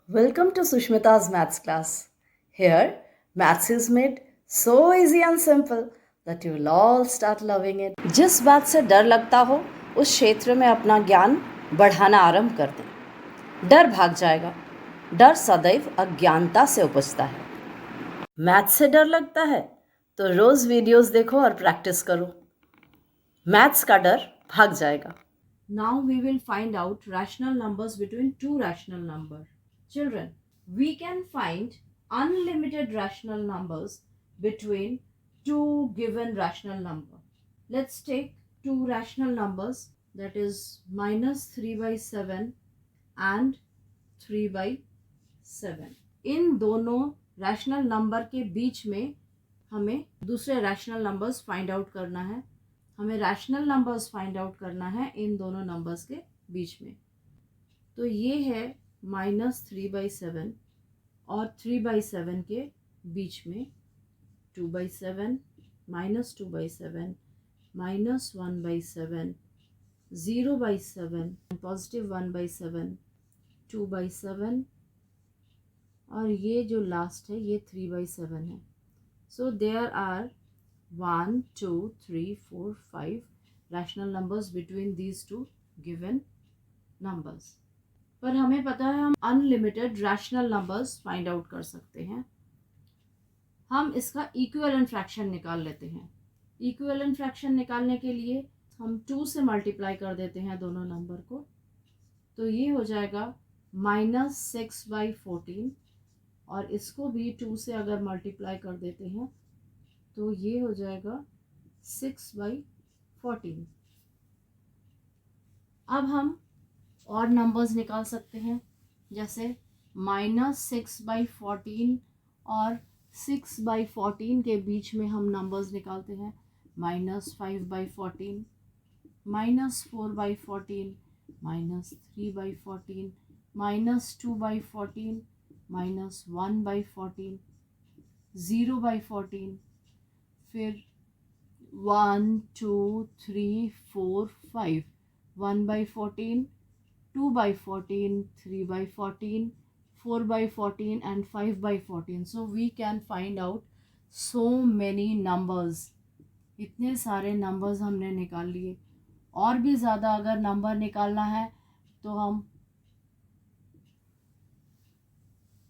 Welcome to Sushmita's maths class. Here, maths is made so easy and simple that you will all start loving it. जिस बात से डर लगता हो उस क्षेत्र में अपना ज्ञान बढ़ाना आरंभ कर दें। डर भाग जाएगा। डर सदैव अज्ञानता से उपजता है। मैथ्स से डर लगता है तो रोज वीडियोस देखो और प्रैक्टिस करो। मैथ्स का डर भाग जाएगा। Now we will find out rational numbers between two rational numbers. Children, we can find unlimited rational numbers between two given rational number. Let's take two rational numbers, that is minus 3 by 7 and 3 by 7. इन दोनों rational number के बीच में हमें दूसरे rational numbers find out करना है। हमें rational numbers find out करना है इन दोनों नंबर्स के बीच में। तो ये है -3/7 और 3/7 के बीच में 2/7, -2/7, -1/7, 0/7, +1/7, 2/7 और ये जो लास्ट है ये 3/7 है। So there are 1, 2, 3, 4, 5 rational numbers between these two given numbers. पर हमें पता है हम unlimited rational numbers find out कर सकते हैं। हम इसका इक्विवेलेंट फ्रैक्शन निकाल लेते हैं। इक्विवेलेंट फ्रैक्शन निकालने के लिए हम 2 से मल्टीप्लाई कर देते हैं दोनों नंबर को। तो ये हो जाएगा -6/14 और इसको भी 2 से अगर मल्टीप्लाई कर देते हैं तो ये हो जाएगा 6/14। अब हम और नंबर्स निकाल सकते हैं, जैसे -6/14 और 6/14 के बीच में हम नंबर्स निकालते हैं -5/14, -4/14, -3/14, -2/14, -1/14, 0/14, फिर 1, 2, 3, 4, 5, 1/14, 2/14, 3/14, 4/14 and 5/14. So we can find out so many numbers. इतने सारे नंबर्स हमने निकाल लिए। और भी ज़्यादा अगर नंबर निकालना है तो हम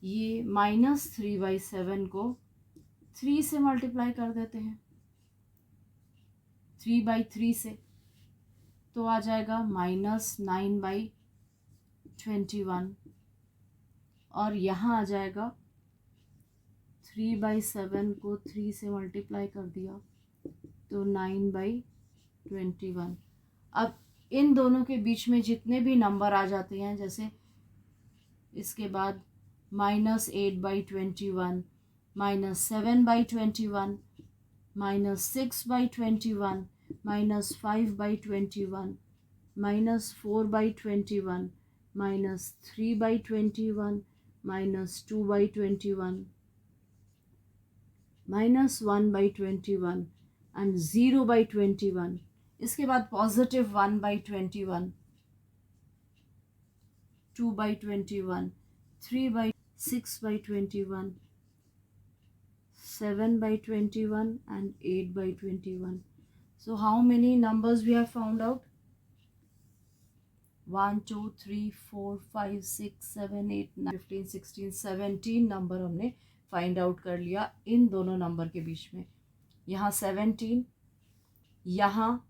ये -3/7 को 3 से मल्टीप्लाई कर देते हैं, 3/3 से, तो आ जाएगा -9/21 और यहाँ आ जाएगा 3/7 को 3 से मल्टीप्लाई कर दिया तो 9/21। अब इन दोनों के बीच में जितने भी नंबर आ जाते हैं, जैसे इसके बाद -8/21, -7/21, -6/21, -5/21, -4/21, -3/21, -2/21, -1/21 एंड 0/21। इसके बाद +1/21, 2/21, 6/21, 7/21 and 8/21. So how many numbers we have found out? 1, 2, 3, 4, 5, 6, 7, 8, 9, 15, 16, 17 number हमने फाइंड आउट कर लिया इन दोनों नंबर के बीच में। यहाँ 17, यहाँ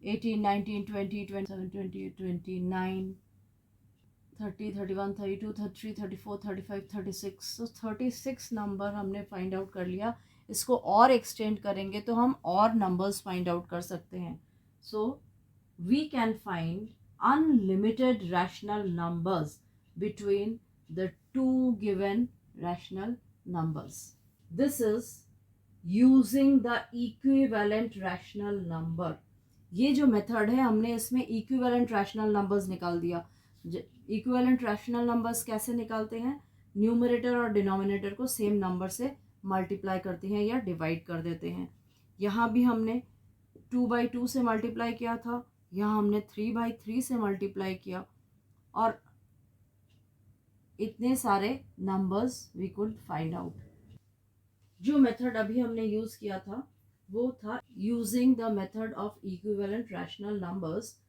18, 19, 20, 27, 28, 29, 30, 31, 32, 33, 34, 35, 36। तो 36 नंबर हमने फाइंड आउट कर लिया। इसको और एक्सटेंड करेंगे तो हम और नंबर्स फाइंड आउट कर सकते हैं। So we can find unlimited rational numbers between the two given rational numbers. This is using the equivalent rational number. ये जो मेथड है हमने इसमें इक्विवेलेंट रैशनल नंबर्स निकाल दिया। इक्विवेलेंट रैशनल नंबर्स कैसे निकालते हैं? न्यूमरेटर और डिनोमिनेटर को सेम नंबर से मल्टीप्लाई करते हैं या डिवाइड कर देते हैं। यहाँ भी हमने 2/2 से मल्टीप्लाई किया था, यहाँ हमने 3/3 से मल्टीप्लाई किया और इतने सारे numbers we could find out. जो मेथड अभी हमने यूज़ किया था वो था using the method of equivalent rational numbers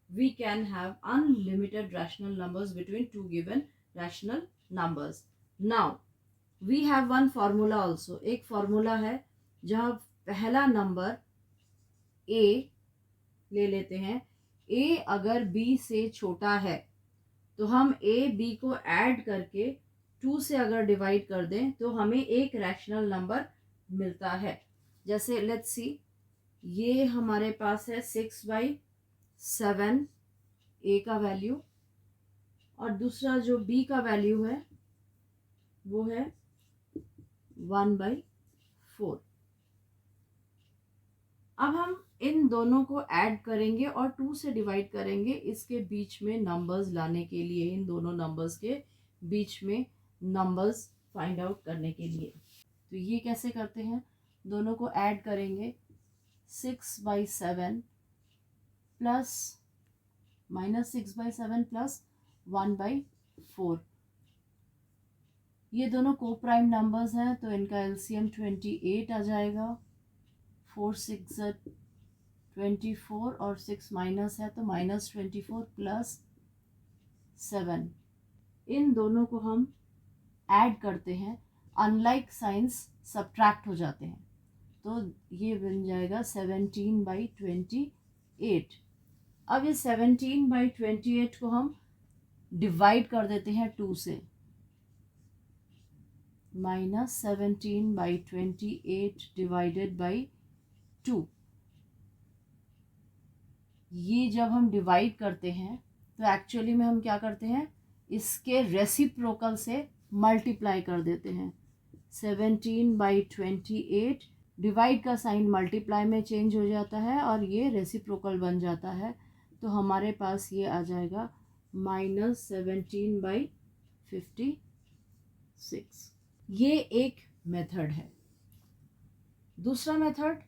we can have unlimited rational numbers between two given rational numbers. Now we have one formula also. एक formula है जहाँ पहला नंबर ए ले लेते हैं। ए अगर बी से छोटा है तो हम ए बी को ऐड करके 2 से अगर डिवाइड कर दें तो हमें एक रैशनल नंबर मिलता है। जैसे लेट्स सी, ये हमारे पास है 6/7 ए का वैल्यू, और दूसरा जो बी का वैल्यू है वो है 1/4। अब हम इन दोनों को ऐड करेंगे और 2 से डिवाइड करेंगे इसके बीच में नंबर्स लाने के लिए, इन दोनों नंबर्स के बीच में नंबर्स फाइंड आउट करने के लिए। तो ये कैसे करते हैं, दोनों को ऐड करेंगे 6/7 प्लस -6/7 प्लस 1/4। ये दोनों को प्राइम नंबर्स हैं तो इनका एलसीएम 28 आ जाएगा। 4 6 24 और 6 माइनस है तो -24 प्लस 7। इन दोनों को हम ऐड करते हैं, अनलाइक साइंस सब्ट्रैक्ट हो जाते हैं, तो ये बन जाएगा 17/28। अब ये 17/28 को हम डिवाइड कर देते हैं 2 से, -17/28 डिवाइडेड बाई 2। ये जब हम डिवाइड करते हैं तो एक्चुअली में हम क्या करते हैं, इसके रेसिप्रोकल से मल्टीप्लाई कर देते हैं। 17/28 डिवाइड का साइन मल्टीप्लाई में चेंज हो जाता है और ये रेसिप्रोकल बन जाता है, तो हमारे पास ये आ जाएगा -17/56। ये एक मेथड है। दूसरा मेथड,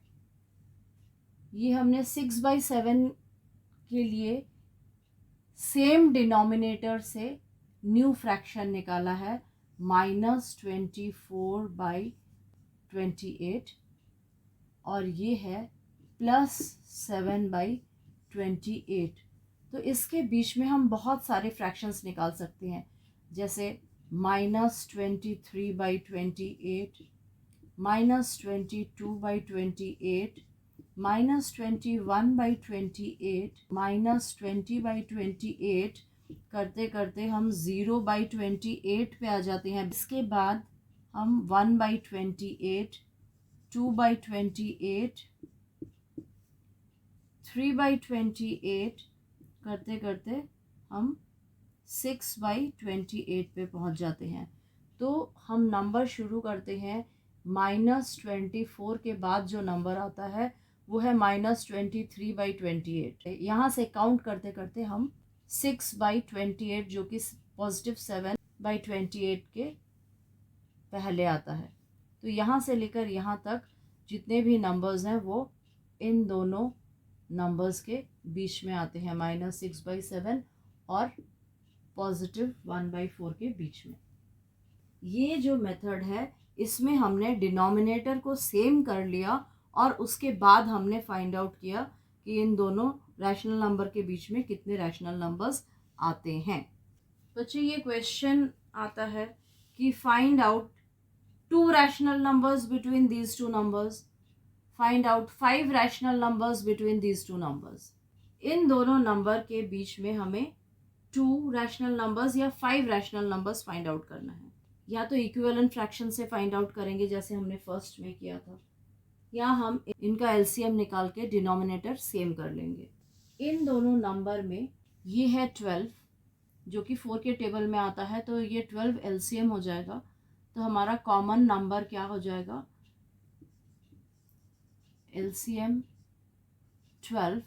ये हमने 6/7 के लिए सेम डिनोमिनेटर से न्यू फ्रैक्शन निकाला है, -24/28, और ये है +7/28। तो इसके बीच में हम बहुत सारे फ्रैक्शंस निकाल सकते हैं, जैसे -23/28, -22/28, -21/28, -20/28 करते करते हम 0/28 पे आ जाते हैं। इसके बाद हम 1/28, 2/28, 3/28 करते करते हम 6/28 पे पहुंच जाते हैं। तो हम नंबर शुरू करते हैं, -24 के बाद जो नंबर आता है वो है -23/28। यहाँ से काउंट करते करते हम 6/28 जो कि पॉजिटिव 7/28 के पहले आता है। तो यहाँ से लेकर यहाँ तक जितने भी नंबर्स हैं वो इन दोनों नंबर्स के बीच में आते हैं, -6/7 और पॉजिटिव 1/4 के बीच में। ये जो मेथड है इसमें हमने डिनोमिनेटर को सेम कर लिया और उसके बाद हमने फाइंड आउट किया कि इन दोनों रैशनल नंबर के बीच में कितने रैशनल नंबर्स आते हैं। बच्चे ये क्वेश्चन आता है कि find out 2 rational numbers between these 2 numbers, find out 5 rational numbers between these 2 numbers. इन दोनों नंबर के बीच में हमें 2 रैशनल नंबर्स या 5 रैशनल नंबर्स फाइंड आउट करना है। या तो इक्विवेलेंट फ्रैक्शन से फाइंड आउट करेंगे जैसे हमने फर्स्ट में किया था, या हम इनका एलसीएम निकाल के डिनोमिनेटर सेम कर लेंगे। इन दोनों नंबर में ये है 12 जो कि 4 के टेबल में आता है, तो ये 12 एलसीएम हो जाएगा। तो हमारा कॉमन नंबर क्या हो जाएगा, एलसीएम 12,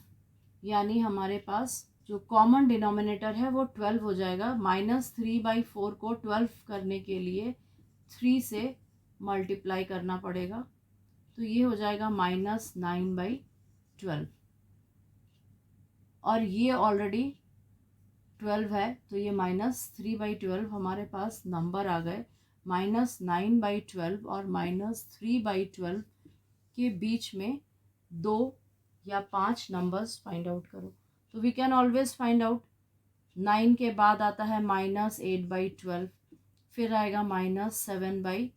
यानी हमारे पास जो कॉमन डिनोमिनेटर है वो 12 हो जाएगा। -3/4 को 12 करने के लिए 3 से मल्टीप्लाई करना पड़ेगा, तो ये हो जाएगा -9/12, और ये ऑलरेडी 12 है तो ये -3/12 हमारे पास नंबर आ गए। -9/12 और -3/12 के बीच में 2 या 5 नंबर्स फाइंड आउट करो। तो we can always find out. 9 के बाद आता है -8/12, फिर आएगा -7/12,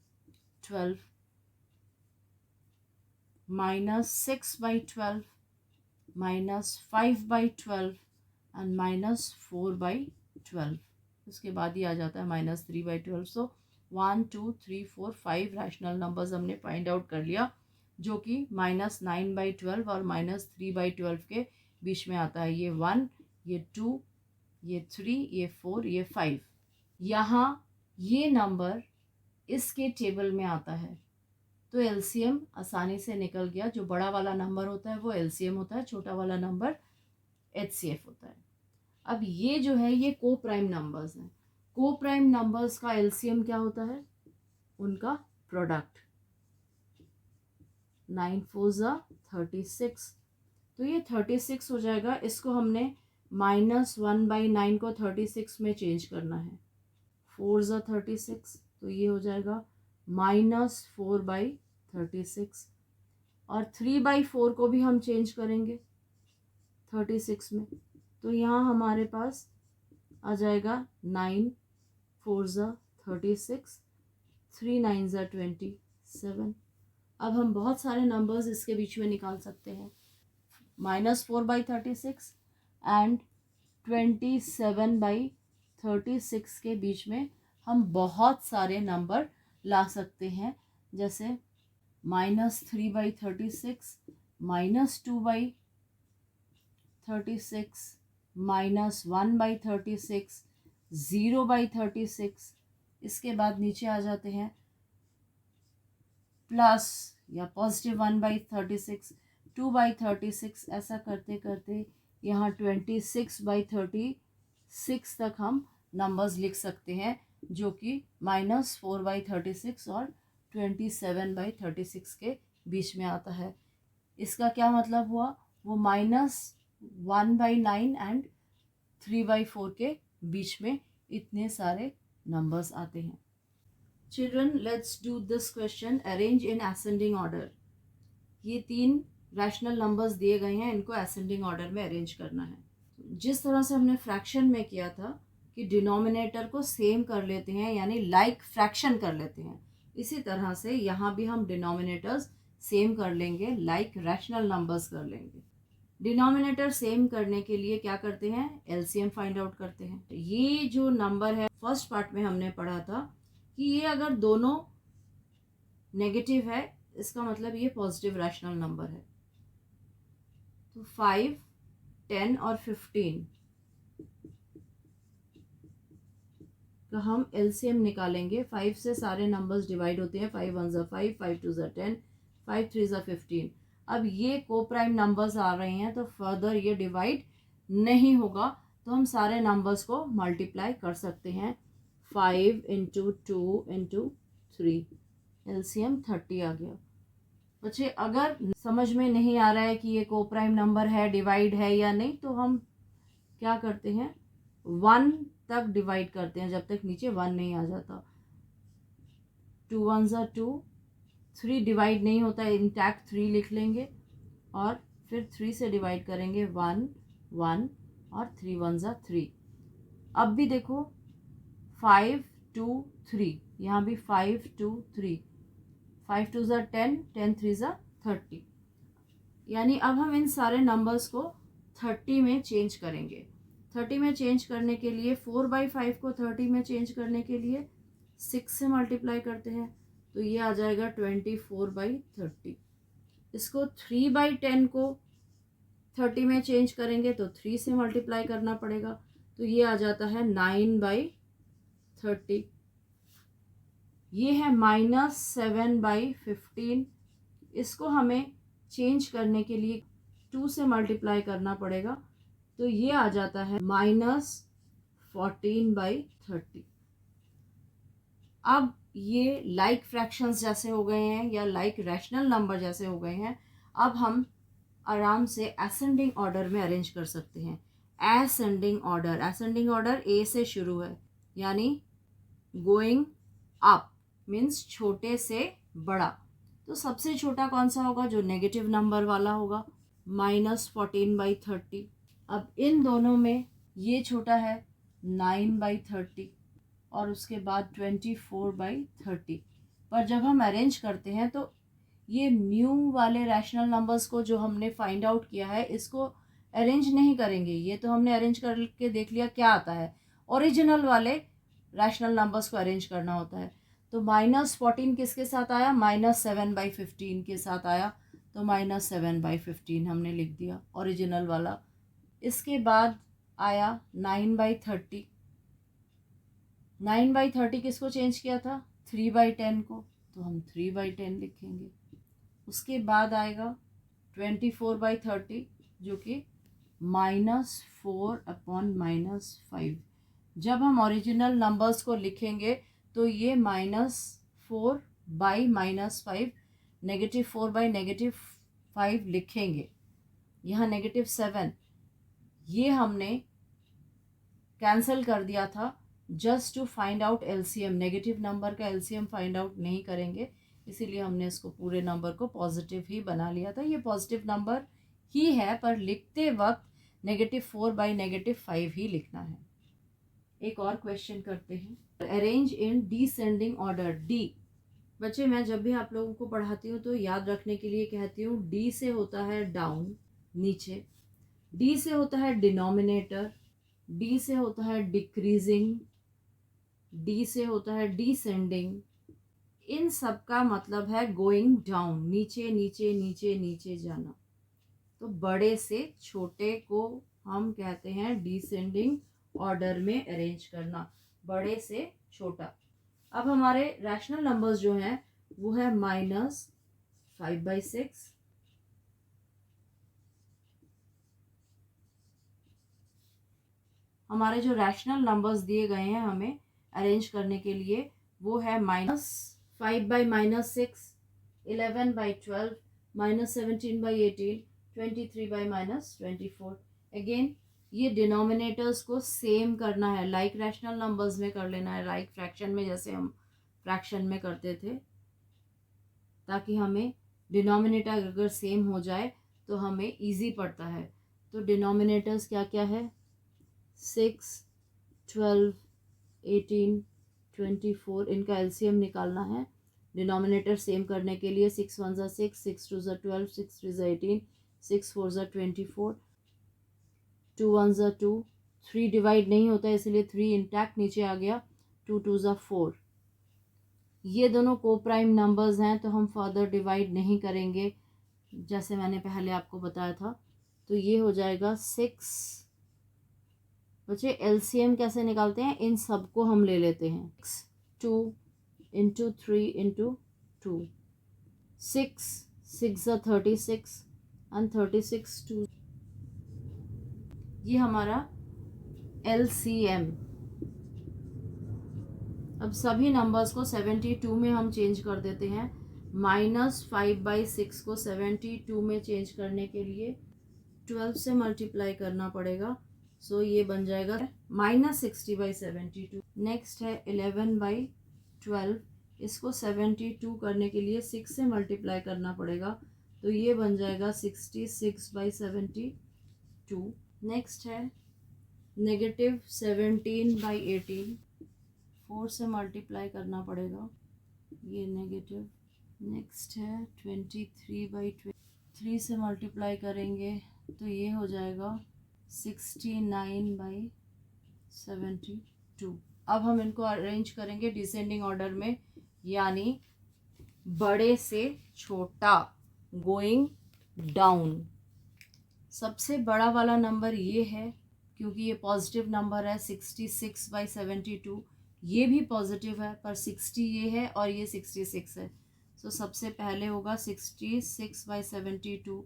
-6/12, -5/12 एंड -4/12। उसके बाद ही आ जाता है -3/12। सो 1 2 3 4 5 रैशनल नंबर्स हमने फाइंड आउट कर लिया, जो कि -9/12 और -3/12 के बीच में आता है। ये 1, ये 2, ये 3, ये 4, ये 5। यहाँ ये नंबर इसके टेबल में आता है तो एलसीएम आसानी से निकल गया। जो बड़ा वाला नंबर होता है वो एलसीएम होता है, छोटा वाला नंबर एचसीएफ होता है। अब ये जो है ये को प्राइम नंबर्स हैं। को प्राइम नंबर्स का एलसीएम क्या होता है? उनका प्रोडक्ट। 9 4 36, तो ये 36 हो जाएगा। इसको हमने -1/9 को 36 में चेंज करना है। 4 36, तो ये हो जाएगा -4/36। और 3/4 को भी हम चेंज करेंगे 36 में, तो यहाँ हमारे पास आ जाएगा 9 4 36, 3 9 27। अब हम बहुत सारे नंबर्स इसके बीच में निकाल सकते हैं। -4/36 एंड 27/36 के बीच में हम बहुत सारे नंबर ला सकते हैं, जैसे -3/36, -2/36, -1/36, 0/36। इसके बाद नीचे आ जाते हैं प्लस या +1/36, 2/36। ऐसा करते करते यहाँ 26/36 तक हम नंबर्स लिख सकते हैं, जो कि -4/36 और 27/36 के बीच में आता है। इसका क्या मतलब हुआ? वो -1/9 एंड 3/4 के बीच में इतने सारे नंबर्स आते हैं। Children, let's do this question. Arrange in ascending order. ये 3 रैशनल नंबर्स दिए गए हैं, इनको असेंडिंग ऑर्डर में अरेंज करना है। जिस तरह से हमने फ्रैक्शन में किया था कि डिनोमिनेटर को सेम कर लेते हैं, यानी लाइक फ्रैक्शन कर लेते हैं, इसी तरह से यहाँ भी हम डिनोमिनेटर्स सेम कर लेंगे, लाइक रैशनल नंबर्स कर लेंगे। डिनोमिनेटर सेम करने के लिए क्या करते हैं? एलसीएम फाइंड आउट करते हैं। ये जो नंबर है फर्स्ट पार्ट में हमने पढ़ा था कि ये अगर दोनों नेगेटिव है, इसका मतलब ये पॉजिटिव रैशनल नंबर है। तो 5, 10 और 15 का हम एलसीएम निकालेंगे। 5 से सारे नंबर्स डिवाइड होते हैं। 5 1 5, 5 2 10, 5 3 15। अब ये को प्राइम नंबर्स आ रहे हैं तो फर्दर ये डिवाइड नहीं होगा, तो हम सारे नंबर्स को मल्टीप्लाई कर सकते हैं। 5 × 2 × 3, एलसीएम 30 आ गया। बच्चे, अगर समझ में नहीं आ रहा है कि ये को प्राइम नंबर है, डिवाइड है या नहीं, तो हम क्या करते हैं? 1 तक डिवाइड करते हैं, जब तक नीचे 1 नहीं आ जाता। 2 1 2, 3 डिवाइड नहीं होता है, इंटैक्ट 3 लिख लेंगे और फिर 3 से डिवाइड करेंगे 1 1 और 3 1 3। अब भी देखो 5 2 3, यहाँ भी 5 2 3, 5 2 10, 10 3 30। यानी अब हम इन सारे नंबर्स को 30 में चेंज करेंगे। 30 में चेंज करने के लिए 4/5 को 30 में चेंज करने के लिए 6 से मल्टीप्लाई करते हैं, तो ये आ जाएगा 24/30। इसको 3/10 को 30 में चेंज करेंगे तो 3 से मल्टीप्लाई करना पड़ेगा, तो ये आ जाता है 9/30। ये है -7/15। इसको हमें चेंज करने के लिए 2 से मल्टीप्लाई करना पड़ेगा, तो ये आ जाता है -14/30। अब ये लाइक फ्रैक्शंस जैसे हो गए हैं या लाइक रैशनल नंबर जैसे हो गए हैं। अब हम आराम से असेंडिंग ऑर्डर में अरेंज कर सकते हैं। Ascending order. एसेंडिंग ऑर्डर ए से शुरू है, यानी गोइंग अप मीन्स छोटे से बड़ा। तो सबसे छोटा कौन सा होगा? जो नेगेटिव नंबर वाला होगा, -14/30। अब इन दोनों में ये छोटा है 9/30 और उसके बाद 24/30। पर जब हम अरेंज करते हैं तो ये न्यू वाले रैशनल नंबर्स को जो हमने फाइंड आउट किया है, इसको अरेंज नहीं करेंगे। ये तो हमने अरेंज करके देख लिया क्या आता है। ओरिजिनल वाले रैशनल नंबर्स को अरेंज करना होता है। तो -14 किसके साथ आया? -7/15 के साथ आया। तो -7/15 हमने लिख दिया ओरिजिनल वाला। इसके बाद आया 9/30। 9/30 किसको चेंज किया था? 3/10 को, तो हम 3/10 लिखेंगे। उसके बाद आएगा 24/30 जो कि -4/-5। जब हम ओरिजिनल नंबर्स को लिखेंगे तो ये -4/-5, -4/-5 लिखेंगे। यहाँ -7 ये हमने कैंसिल कर दिया था just to find out LCM. Negative number का एलसीएम फाइंड आउट नहीं करेंगे, इसीलिए हमने इसको पूरे नंबर को पॉजिटिव ही बना लिया था। ये पॉजिटिव नंबर ही है, पर लिखते वक्त -4/-5 ही लिखना है। एक और क्वेश्चन करते हैं। Arrange in descending order. D बच्चे, मैं जब भी आप लोगों को पढ़ाती हूँ तो याद रखने के लिए कहती हूँ, डी से होता है डाउन, नीचे। डी से होता है डिनोमिनेटर। डी से होता है डिक्रीजिंग। डी से होता है डिसेंडिंग। इन सब का मतलब है गोइंग डाउन, नीचे नीचे नीचे नीचे जाना। तो बड़े से छोटे को हम कहते हैं डिसेंडिंग ऑर्डर में अरेंज करना, बड़े से छोटा। अब हमारे रैशनल नंबर्स जो हैं वो है -5/6, हमारे जो रैशनल नंबर्स दिए गए हैं हमें अरेंज करने के लिए वो है -5/-6, 11/12, -17/18, 23/-24। अगेन ये डिनोमिनेटर्स को सेम करना है, लाइक रैशनल नंबर्स में कर लेना है, लाइक फ्रैक्शन में जैसे हम फ्रैक्शन में करते थे, ताकि हमें डिनोमिनेटर अगर सेम हो जाए तो हमें इजी पड़ता है। तो डिनोमिनेटर्स क्या क्या है? 6, 12, 18, 24, इनका एलसीएम निकालना है। डिनोमिनेटर सेम करने के लिए 6 1 ज़ा 6, 6 2 ज़ा 12, 6 3 ज़ा 18, 6 4 ज़ा 24, 2 1 ज़ा 2, 3 डिवाइड नहीं होता है इसलिए 3 इंटैक्ट नीचे आ गया, 2 2 ज़ा 4। ये दोनों को प्राइम नंबर्स हैं तो हम फर्दर डिवाइड नहीं करेंगे, जैसे मैंने पहले आपको बताया था। तो ये हो जाएगा 6। बच्चे एलसीएम कैसे निकालते हैं? इन सब को हम ले लेते हैं। 2 × 3 × 2, 6 6 ज़ा 36 एंड 36 2। ये हमारा एलसीएम। अब सभी नंबर्स को 72 में हम चेंज कर देते हैं। -5/6 को 72 में चेंज करने के लिए 12 से मल्टीप्लाई करना पड़ेगा। सो ये बन जाएगा -60/72। नेक्स्ट है 11/12, इसको 72 करने के लिए 6 से मल्टीप्लाई करना पड़ेगा, तो ये बन जाएगा 66/72। नेक्स्ट है -17/18, 4 से मल्टीप्लाई करना पड़ेगा, ये नेगेटिव। नेक्स्ट है 23/20, 3 से मल्टीप्लाई करेंगे तो ये हो जाएगा 69/72। अब हम इनको अरेंज करेंगे डिसेंडिंग ऑर्डर में, यानी बड़े से छोटा, गोइंग डाउन। सबसे बड़ा वाला नंबर ये है क्योंकि ये पॉजिटिव नंबर है, 66/72। ये भी पॉजिटिव है पर 60 ये है और ये 66 है। सो सबसे पहले होगा 66/72,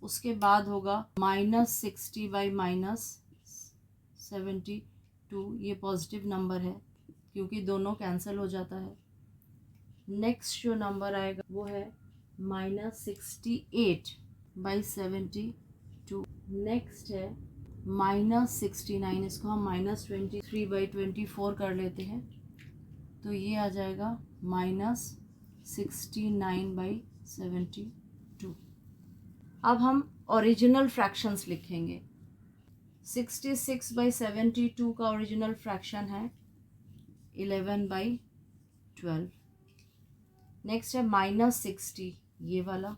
उसके बाद होगा -60/-72, ये पॉजिटिव नंबर है क्योंकि दोनों कैंसिल हो जाता है। नेक्स्ट जो नंबर आएगा वो है -68/72। नेक्स्ट है -69, इसको हम -23/24 कर लेते हैं, तो ये आ जाएगा -69/72। अब हम ओरिजिनल फ्रैक्शंस लिखेंगे। 66/72 का ओरिजिनल फ्रैक्शन है 11/12। नेक्स्ट है -60, ये वाला,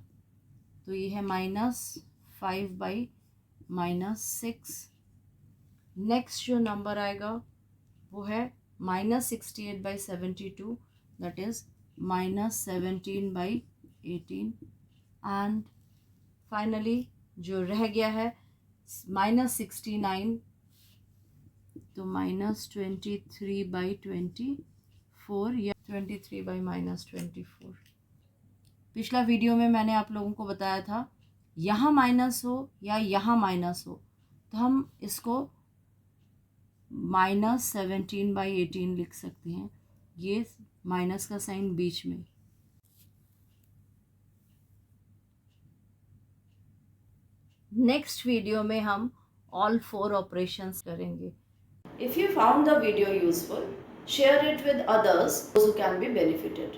तो ये है -5/-6। नेक्स्ट जो नंबर आएगा वो है -68/72, दैट इज -17/18। एंड फाइनली जो रह गया है -69, तो -23/24 या 23/-24। पिछला वीडियो में मैंने आप लोगों को बताया था यहाँ माइनस हो या यहाँ माइनस हो तो हम इसको -17/18 लिख सकते हैं, ये माइनस का साइन बीच में। नेक्स्ट वीडियो में हम ऑल 4 ऑपरेशंस करेंगे। If you found the video useful, share it with others who can be benefited.